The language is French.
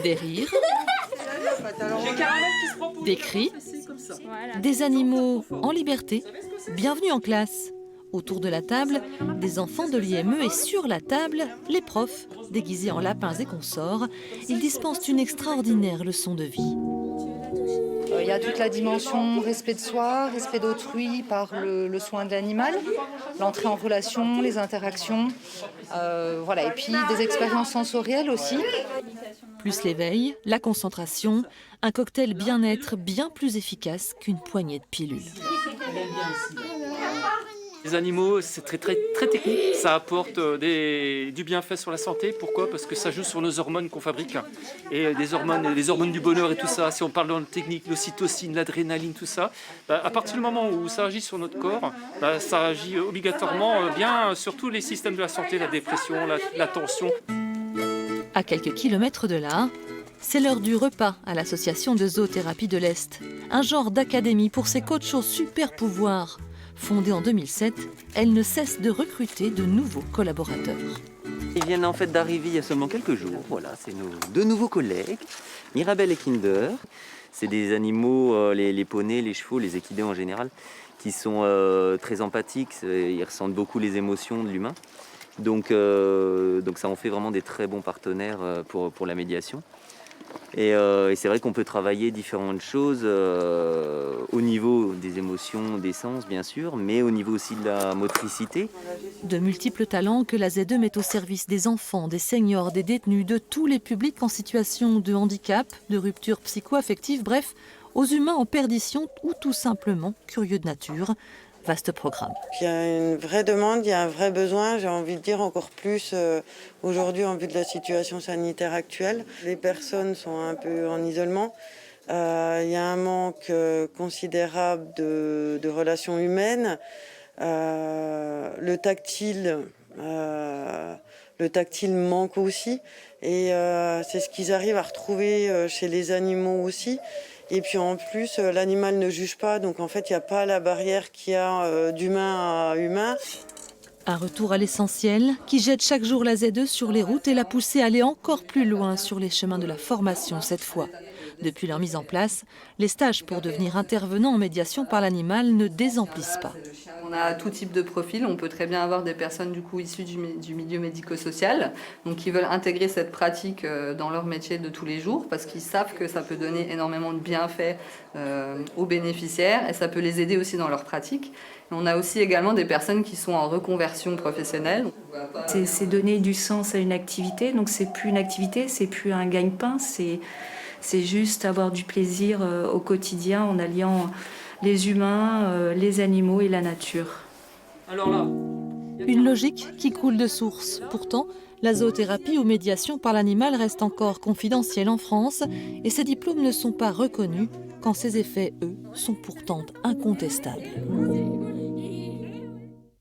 Des rires, des cris, des animaux en liberté. Bienvenue en classe. Autour de la table, des enfants de l'IME et sur la table, les profs, déguisés en lapins et consorts. Ils dispensent une extraordinaire leçon de vie. Il y a toute la dimension respect de soi, respect d'autrui par le soin de l'animal, l'entrée en relation, les interactions, et puis des expériences sensorielles aussi. Plus l'éveil, la concentration, un cocktail bien-être bien plus efficace qu'une poignée de pilules. Les animaux, c'est très technique. Ça apporte du bienfait sur la santé. Pourquoi ? Parce que ça joue sur nos hormones qu'on fabrique. Et les hormones du bonheur et tout ça, si on parle dans le technique, l'ocytocine, l'adrénaline, tout ça, à partir du moment où ça agit sur notre corps, ça agit obligatoirement bien sur tous les systèmes de la santé, la dépression, la tension. À quelques kilomètres de là, c'est l'heure du repas à l'association de zoothérapie de l'Est. Un genre d'académie pour ces coachs aux super pouvoirs. Fondée en 2007, elle ne cesse de recruter de nouveaux collaborateurs. Ils viennent en fait d'arriver il y a seulement quelques jours. Voilà, c'est nos deux nouveaux collègues, Mirabelle et Kinder. C'est des animaux, les poneys, les chevaux, les équidés en général, qui sont très empathiques. Ils ressentent beaucoup les émotions de l'humain. Donc ça en fait vraiment des très bons partenaires pour la médiation. Et c'est vrai qu'on peut travailler différentes choses au niveau des émotions, des sens bien sûr, mais au niveau aussi de la motricité. De multiples talents que la ZE met au service des enfants, des seniors, des détenus, de tous les publics en situation de handicap, de rupture psycho-affective, bref, aux humains en perdition ou tout simplement curieux de nature. Vaste programme. Il y a une vraie demande, il y a un vrai besoin, j'ai envie de dire encore plus aujourd'hui en vue de la situation sanitaire actuelle. Les personnes sont un peu en isolement. Il y a un manque considérable de relations humaines. Le tactile manque aussi. Et c'est ce qu'ils arrivent à retrouver chez les animaux aussi. Et puis en plus, l'animal ne juge pas, donc en fait, il n'y a pas la barrière qu'il y a d'humain à humain. Un retour à l'essentiel qui jette chaque jour la ZE sur les routes et la pousse à aller encore plus loin sur les chemins de la formation cette fois. Depuis leur mise en place, les stages pour devenir intervenant en médiation par l'animal ne désemplissent pas. On a tout type de profil, on peut très bien avoir des personnes du coup issues du milieu médico-social, donc qui veulent intégrer cette pratique dans leur métier de tous les jours parce qu'ils savent que ça peut donner énormément de bienfaits aux bénéficiaires et ça peut les aider aussi dans leur pratique. Et on a aussi également des personnes qui sont en reconversion professionnelle. C'est donner du sens à une activité, donc c'est plus une activité, c'est plus un gagne-pain, c'est juste avoir du plaisir au quotidien en alliant les humains, les animaux et la nature. Alors là, une logique qui coule de source. Pourtant, la zoothérapie ou médiation par l'animal reste encore confidentielle en France et ces diplômes ne sont pas reconnus quand ses effets, eux, sont pourtant incontestables.